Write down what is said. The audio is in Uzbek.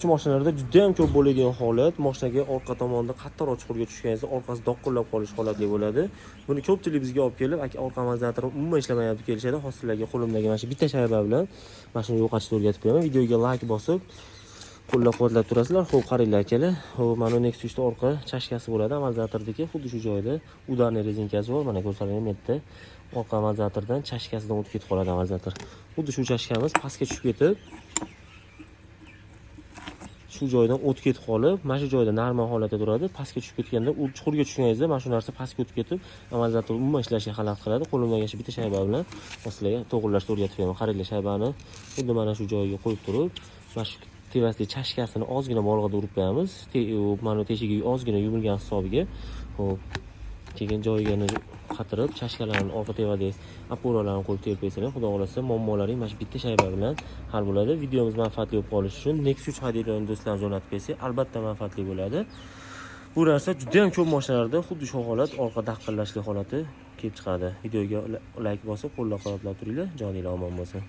Shu mashinalarda juda ham ko'p bo'ladigan holat, mashinaga orqa tomonda qattiqroq chuqurga tushganingizda orqasi doqqillab qolish holati bo'ladi. Buni ko'pchilik bizga olib kelib, aka orqa amortizatori umuman ishlamayapti kelishadi. Hozirlarga qo'limdagi mana shu bitta shayba bilan mashina yo'qotishni o'rgatib beraman. Videoga like bosib, qo'llab-quvvatlab turasizlar. Xo'p, qaranglar akalar. Xo'p, mana Nexus 3 orqa chashkasi bo'ladi, amortizatordagi xuddi shu joyda udarniy rezinkasi bor. Mana ko'rsating bu yerda orqa amortizatordan chashkasidan o'tib ketib qoladi amortizator. Xuddi shu chashkamiz pastga tushib ketib, shu joydan o'tib ketib qolib, mana shu joyda normal holatda turadi. Pastga tushib ketganda, u chuqurga tushganingizda mana shu narsa pastga o'tib ketib, amortizator umuman ishlashga xalaqit qiladi. Qo'limdagi shu bitta shayba bilan sizlarga to'g'rilashni o'rgatib beraman. Qaranglar, shaybani xuddi mana shu joyiga qo'yib turib, mana shu tevasidagi chashkasini ozgina bolg'ada urib qo'yamiz. Mana teshigiga ozgina yumilgan hisobiga. Xo'p, keyin joyiga qatirib, chashkalarni orqa tevadagi operalarni qo'yib terib qo'ysanglar, xudo xolasa muammolaring mana shu bitta shayba bilan hal bo'ladi. Videomiz manfaatli bo'lib qolishi uchun Nexus haydaydigan do'stlarimiz o'rnatib qo'ysak, albatta manfaatli bo'ladi. Bu narsa juda ham ko'p mashinalarda xuddi shu holat, orqa daqqillashli holati kelib chiqadi. Videoga like bosib, qo'llab-quvvatlab turinglar, joninglar omon bo'lsin.